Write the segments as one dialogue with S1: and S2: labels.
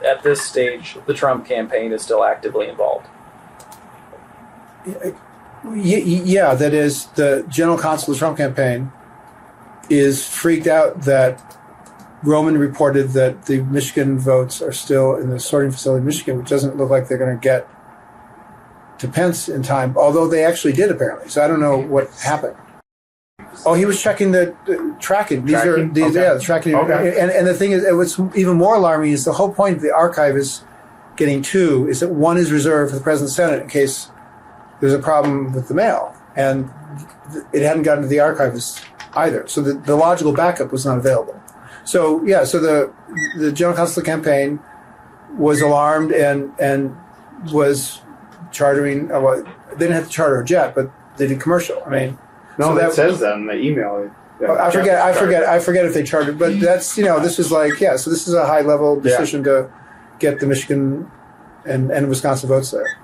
S1: at this stage, the Trump campaign is still actively involved.
S2: Yeah, that is, the general counsel of the Trump campaign is freaked out that Roman reported that the Michigan votes are still in the sorting facility in Michigan, which doesn't look like they're going to get to Pence in time, although they actually did apparently. So I don't know what happened. Oh, he was checking the tracking. The tracking. Okay. And the thing is, what's even more alarming is the whole point of the archive is getting two, is that one is reserved for the President and Senate in case there's a problem with the mail. And it hadn't gotten to the archivists either. So the logical backup was not available. So, yeah, so the general counsel of the campaign was alarmed and was chartering, well, they didn't have to charter a jet, but they did commercial. I mean,
S3: no, so that says that in the email.
S2: I forget if they chartered, but that's, this is like, so this is a high level decision to get the Michigan and Wisconsin votes there.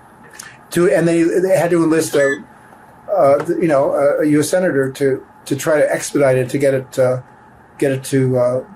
S2: And they had to enlist a U.S. senator to try to expedite it to get it to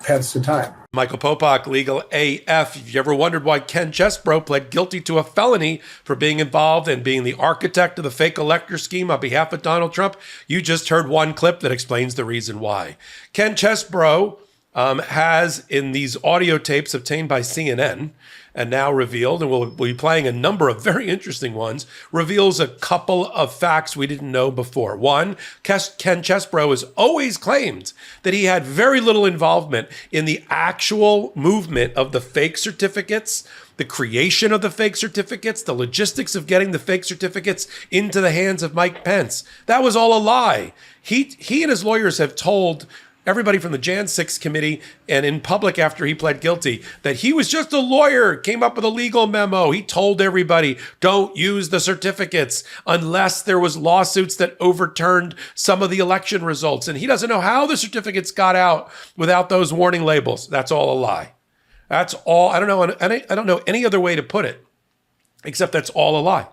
S2: Pence in time.
S4: Michael Popok, Legal AF. If you ever wondered why Ken Chesebro pled guilty to a felony for being involved and being the architect of the fake elector scheme on behalf of Donald Trump, you just heard one clip that explains the reason why. Ken Chesebro has, in these audio tapes obtained by CNN and now revealed, and we'll be playing a number of very interesting ones, reveals a couple of facts we didn't know before. One, Ken Chesebro has always claimed that he had very little involvement in the actual movement of the fake certificates, the creation of the fake certificates, the logistics of getting the fake certificates into the hands of Mike Pence. That was all a lie. He and his lawyers have told everybody from the Jan 6 committee and in public after he pled guilty that he was just a lawyer, came up with a legal memo. He told everybody, don't use the certificates unless there was lawsuits that overturned some of the election results. And he doesn't know how the certificates got out without those warning labels. That's all a lie. That's all. I don't know any other way to put it, except that's all a lie.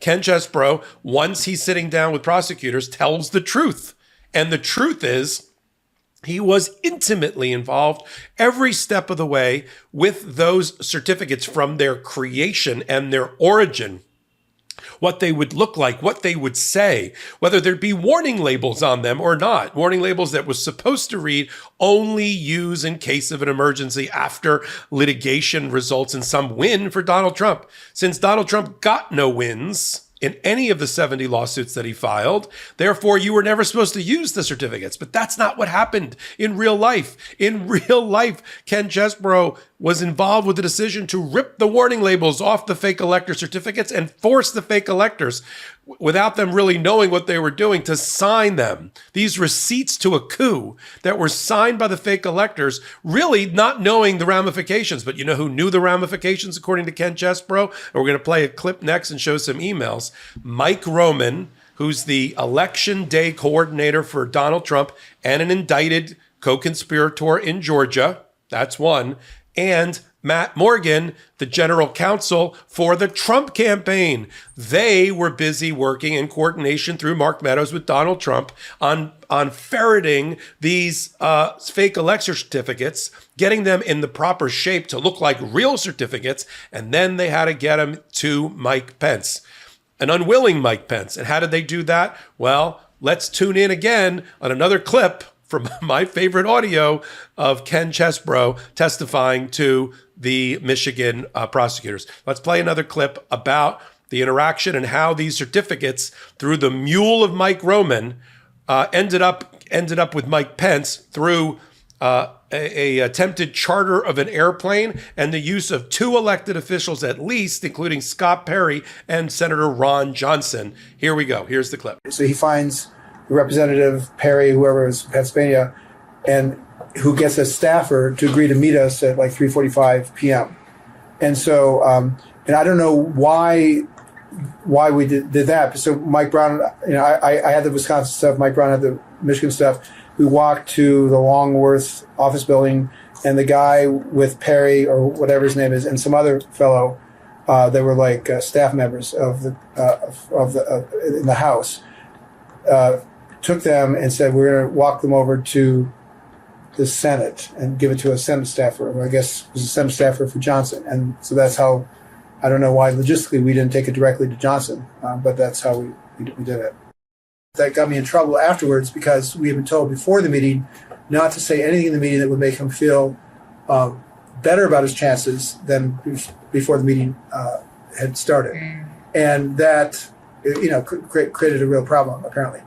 S4: Ken Chesebro, once he's sitting down with prosecutors, tells the truth. And the truth is, he was intimately involved every step of the way with those certificates from their creation and their origin, what they would look like, what they would say, whether there'd be warning labels on them or not. Warning labels that was supposed to read, only use in case of an emergency after litigation results in some win for Donald Trump. Since Donald Trump got no wins in any of the 70 lawsuits that he filed, therefore, you were never supposed to use the certificates. But that's not what happened in real life. In real life, Ken Chesebro was involved with the decision to rip the warning labels off the fake elector certificates and force the fake electors, without them really knowing what they were doing, to sign them. These receipts to a coup that were signed by the fake electors, really not knowing the ramifications. But you know who knew the ramifications, according to Ken Chesebro? And we're going to play a clip next and show some emails. Mike Roman, who's the election day coordinator for Donald Trump and an indicted co-conspirator in Georgia. That's one. And Matt Morgan, the general counsel for the Trump campaign. They were busy working in coordination through Mark Meadows with Donald Trump on ferreting these fake election certificates, getting them in the proper shape to look like real certificates, and then they had to get them to Mike Pence, an unwilling Mike Pence. And how did they do that? Well, let's tune in again on another clip from my favorite audio of Ken Chesebro testifying to the Michigan prosecutors. Let's play another clip about the interaction and how these certificates, through the mule of Mike Roman, ended up with Mike Pence through a attempted charter of an airplane and the use of two elected officials at least, including Scott Perry and Senator Ron Johnson. Here we go. Here's the clip.
S2: So he finds Representative Perry, whoever is Pennsylvania, and who gets a staffer to agree to meet us at like 3:45 p.m. And so, and I don't know why we did that. So Mike Brown, I had the Wisconsin stuff, Mike Brown had the Michigan stuff. We walked to the Longworth office building, and the guy with Perry, or whatever his name is, and some other fellow, they were like staff members of the in the House, took them and said, we're going to walk them over to the Senate and give it to a Senate staffer, or I guess it was a Senate staffer for Johnson. And so that's how, I don't know why logistically we didn't take it directly to Johnson, but that's how we did it. That got me in trouble afterwards because we had been told before the meeting not to say anything in the meeting that would make him feel better about his chances than before the meeting had started. And that, created a real problem, apparently.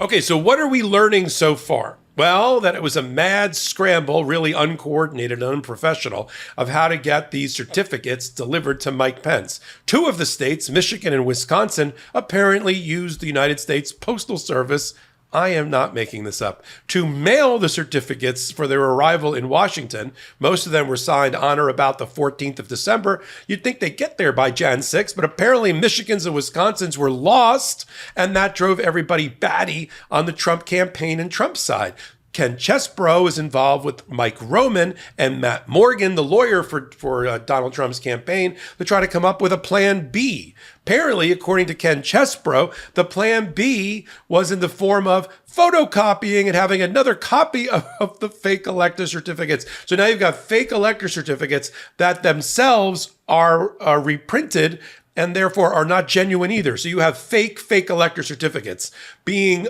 S4: Okay, so what are we learning so far? Well, that it was a mad scramble, really uncoordinated and unprofessional, of how to get these certificates delivered to Mike Pence. Two of the states, Michigan and Wisconsin, apparently used the United States Postal Service, I am not making this up, to mail the certificates for their arrival in Washington. Most of them were signed on or about the 14th of December. You'd think they'd get there by Jan 6th, but apparently Michigan's and Wisconsin's were lost, and that drove everybody batty on the Trump campaign and Trump's side. Ken Chesebro is involved with Mike Roman and Matt Morgan, the lawyer for Donald Trump's campaign, to try to come up with a plan B. Apparently, according to Ken Chesebro, the plan B was in the form of photocopying and having another copy of the fake elector certificates. So now you've got fake elector certificates that themselves are reprinted and therefore are not genuine either. So you have fake elector certificates being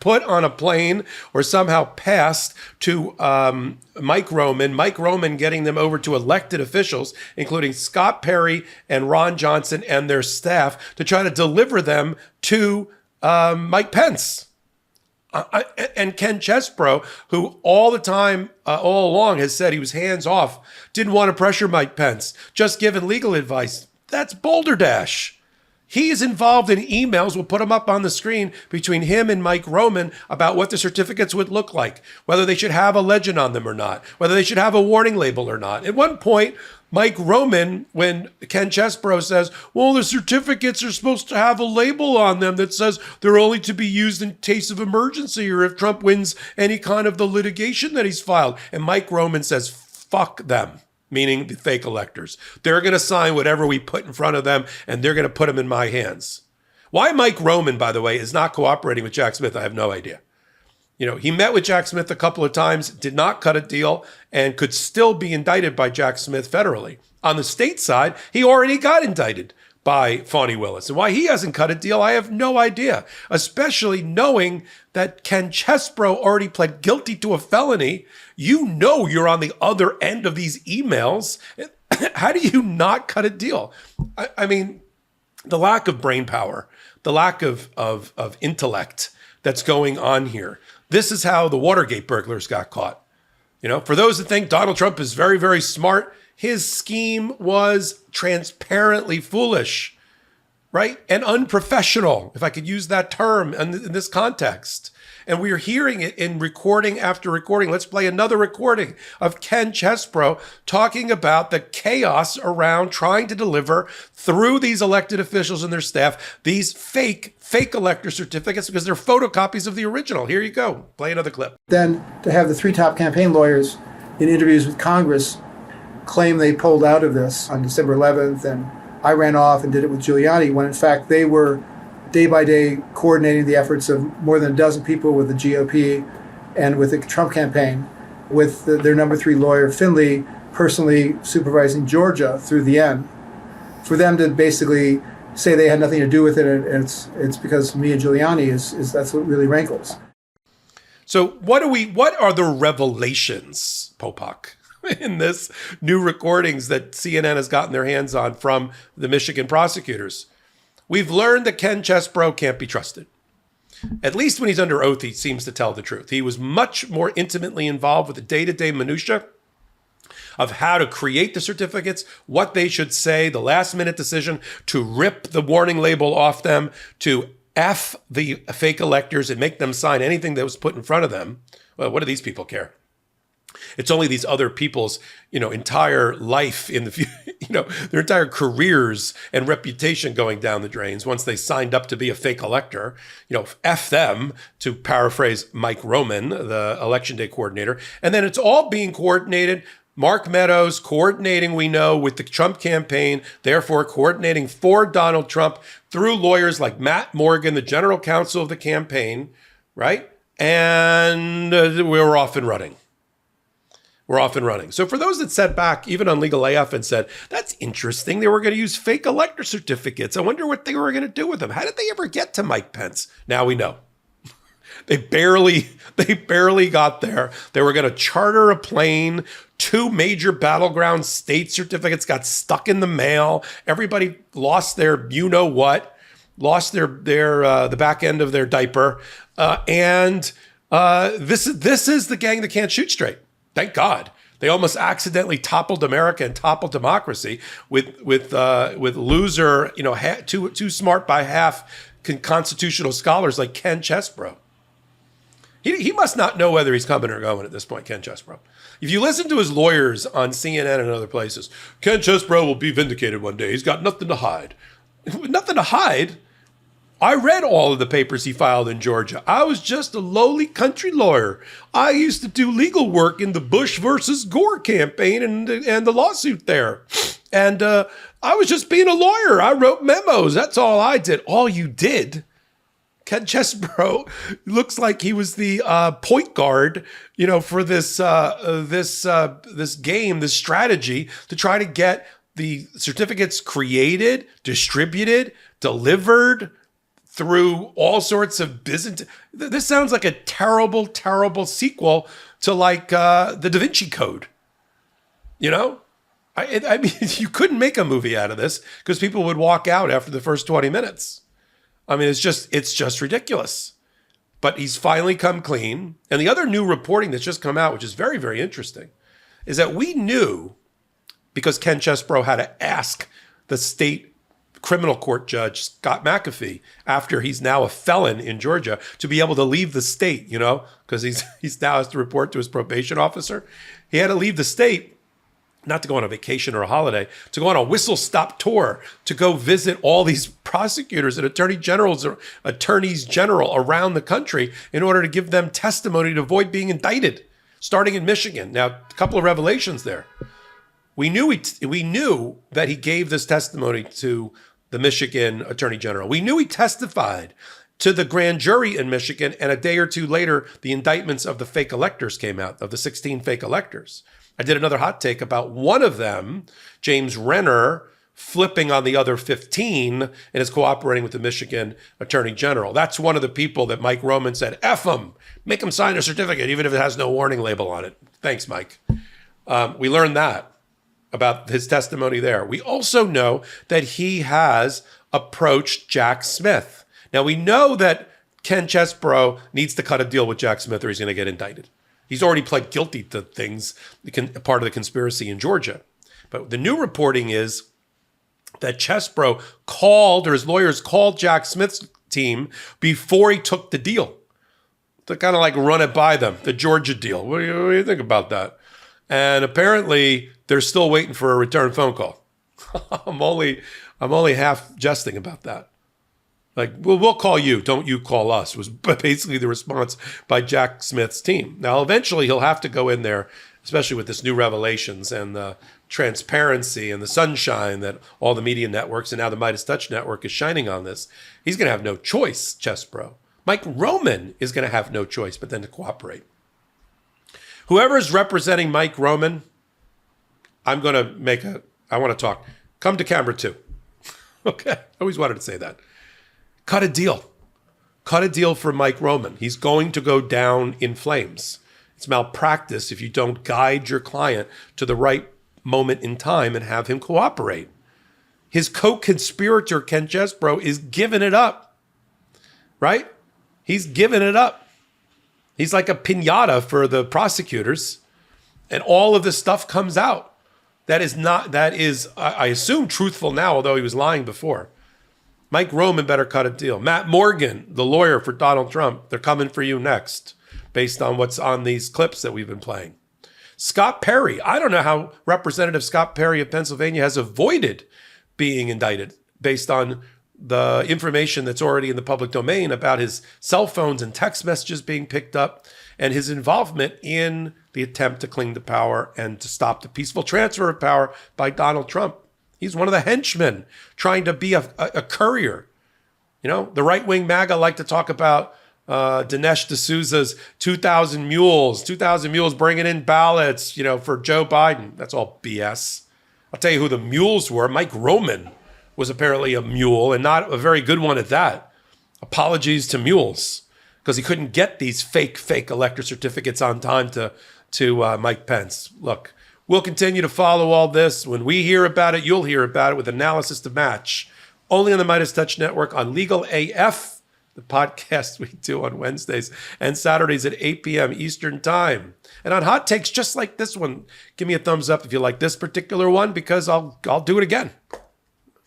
S4: put on a plane or somehow passed to Mike Roman getting them over to elected officials, including Scott Perry and Ron Johnson and their staff, to try to deliver them to Mike Pence. And Ken Chesebro, who all the time, all along has said he was hands off, didn't want to pressure Mike Pence, just giving legal advice. That's balderdash. He is involved in emails, we'll put them up on the screen, between him and Mike Roman about what the certificates would look like, whether they should have a legend on them or not, whether they should have a warning label or not. At one point, Mike Roman, when Ken Chesebro says, well, the certificates are supposed to have a label on them that says they're only to be used in case of emergency or if Trump wins any kind of the litigation that he's filed. And Mike Roman says, fuck them, meaning the fake electors. They're going to sign whatever we put in front of them, and they're going to put them in my hands. Why Mike Roman, by the way, is not cooperating with Jack Smith, I have no idea. He met with Jack Smith a couple of times, did not cut a deal, and could still be indicted by Jack Smith federally. On the state side, he already got indicted by Fani Willis. And why he hasn't cut a deal, I have no idea, especially knowing that Ken Chesebro already pled guilty to a felony. You're on the other end of these emails. How do you not cut a deal? I mean, the lack of brain power, the lack of intellect that's going on here. This is how the Watergate burglars got caught. For those that think Donald Trump is very, very smart, his scheme was transparently foolish, right? And unprofessional, if I could use that term in this context. And we're hearing it in recording after recording. Let's play another recording of Ken Chesebro talking about the chaos around trying to deliver through these elected officials and their staff these fake elector certificates because they're photocopies of the original. Here you go. Play another clip.
S2: Then to have the three top campaign lawyers in interviews with Congress claim they pulled out of this on December 11th and I ran off and did it with Giuliani when in fact they were day by day coordinating the efforts of more than a dozen people with the GOP and with the Trump campaign, with their number 3 lawyer, Finley, personally supervising Georgia through the end. For them to basically say they had nothing to do with it, and it's because me and Giuliani is that's what really rankles.
S4: So what are the revelations, Popok, in this new recordings that CNN has gotten their hands on from the Michigan prosecutors? We've learned that Ken Chesebro can't be trusted. At least when he's under oath, he seems to tell the truth. He was much more intimately involved with the day-to-day minutia of how to create the certificates, what they should say, the last-minute decision to rip the warning label off them, to F the fake electors and make them sign anything that was put in front of them. Well, what do these people care? It's only these other people's, entire life in the their entire careers and reputation going down the drains once they signed up to be a fake elector. F them, to paraphrase Mike Roman, the election day coordinator. And then it's all being coordinated. Mark Meadows coordinating, we know, with the Trump campaign, therefore coordinating for Donald Trump through lawyers like Matt Morgan, the general counsel of the campaign, right? and we're off and running. We're off and running. So for those that sat back, even on Legal AF, and said, that's interesting, they were going to use fake elector certificates. I wonder what they were going to do with them. How did they ever get to Mike Pence? Now we know. They barely got there. They were going to charter a plane. 2 major battleground state certificates got stuck in the mail. Everybody lost their you-know-what, lost their the back end of their diaper. This is the gang that can't shoot straight. Thank God. They almost accidentally toppled America and toppled democracy with loser, too smart by half constitutional scholars like Ken Chesebro. He must not know whether he's coming or going at this point, Ken Chesebro. If you listen to his lawyers on CNN and other places, Ken Chesebro will be vindicated one day. He's got nothing to hide. Nothing to hide? I read all of the papers he filed in Georgia. I was just a lowly country lawyer. I used to do legal work in the Bush versus Gore campaign and the lawsuit there. And I was just being a lawyer. I wrote memos. That's all I did. All you did? Ken Chesebro looks like he was the point guard, for this game, this strategy to try to get the certificates created, distributed, delivered through all sorts of business. This sounds like a terrible, terrible sequel to like the Da Vinci Code. I mean, you couldn't make a movie out of this because people would walk out after the first 20 minutes. I mean, it's just ridiculous. But he's finally come clean. And the other new reporting that's just come out, which is very, very interesting, is that we knew, because Ken Chesebro had to ask the state criminal court judge, Scott McAfee, after he's now a felon in Georgia, to be able to leave the state, because he's now has to report to his probation officer. He had to leave the state, not to go on a vacation or a holiday, to go on a whistle-stop tour, to go visit all these prosecutors and attorneys general around the country in order to give them testimony to avoid being indicted, starting in Michigan. Now, a couple of revelations there. We knew that he gave this testimony to the Michigan Attorney General. We knew he testified to the grand jury in Michigan, and a day or two later, the indictments of the fake electors came out, of the 16 fake electors. I did another hot take about one of them, James Renner, flipping on the other 15 and is cooperating with the Michigan Attorney General. That's one of the people that Mike Roman said, F him, make him sign a certificate, even if it has no warning label on it. Thanks, Mike. We learned that about his testimony there. We also know that he has approached Jack Smith. Now, we know that Ken Chesebro needs to cut a deal with Jack Smith or he's going to get indicted. He's already pled guilty to things, part of the conspiracy in Georgia. But the new reporting is that Chesebro called, or his lawyers called Jack Smith's team before he took the deal to kind of like run it by them, the Georgia deal. What do you think about that? And apparently they're still waiting for a return phone call. I'm only half jesting about that. Like, well, we'll call you, don't you call us, was basically the response by Jack Smith's team. Now, eventually he'll have to go in there, especially with this new revelations and the transparency and the sunshine that all the media networks and now the MeidasTouch network is shining on this. He's going to have no choice, Chesbro. Mike Roman is going to have no choice but then to cooperate. Whoever is representing Mike Roman, I want to talk. Come to camera 2. Okay, I always wanted to say that. Cut a deal. Cut a deal for Mike Roman. He's going to go down in flames. It's malpractice if you don't guide your client to the right moment in time and have him cooperate. His co-conspirator, Ken Chesebro, is giving it up. Right? He's giving it up. He's like a piñata for the prosecutors. And all of this stuff comes out. That is, I assume, truthful now, although he was lying before. Mike Roman better cut a deal. Matt Morgan, the lawyer for Donald Trump, they're coming for you next, based on what's on these clips that we've been playing. Scott Perry, I don't know how Representative Scott Perry of Pennsylvania has avoided being indicted based on the information that's already in the public domain about his cell phones and text messages being picked up and his involvement in the attempt to cling to power and to stop the peaceful transfer of power by Donald Trump. He's one of the henchmen trying to be a courier. You know, the right-wing MAGA like to talk about Dinesh D'Souza's 2,000 mules bringing in ballots, for Joe Biden. That's all BS. I'll tell you who the mules were. Mike Roman was apparently a mule, and not a very good one at that. Apologies to mules, because he couldn't get these fake elector certificates on time to Mike Pence. Look, we'll continue to follow all this. When we hear about it, you'll hear about it with analysis to match. Only on the MeidasTouch Network on Legal AF, the podcast we do on Wednesdays and Saturdays at 8 p.m. Eastern Time. And on hot takes just like this one, give me a thumbs up if you like this particular one, because I'll do it again.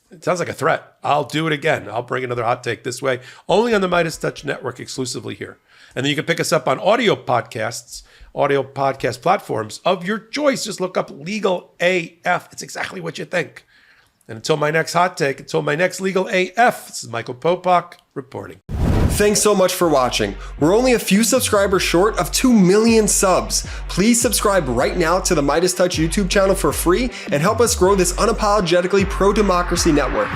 S4: It sounds like a threat. I'll do it again. I'll bring another hot take this way, only on the MeidasTouch Network, exclusively here. And then you can pick us up on audio podcast platforms of your choice. Just look up Legal AF. It's exactly what you think. And until my next hot take, until my next Legal AF, this is Michael Popok reporting.
S5: Thanks so much for watching. We're only a few subscribers short of 2 million subs. Please subscribe right now to the MeidasTouch YouTube channel for free and help us grow this unapologetically pro-democracy network.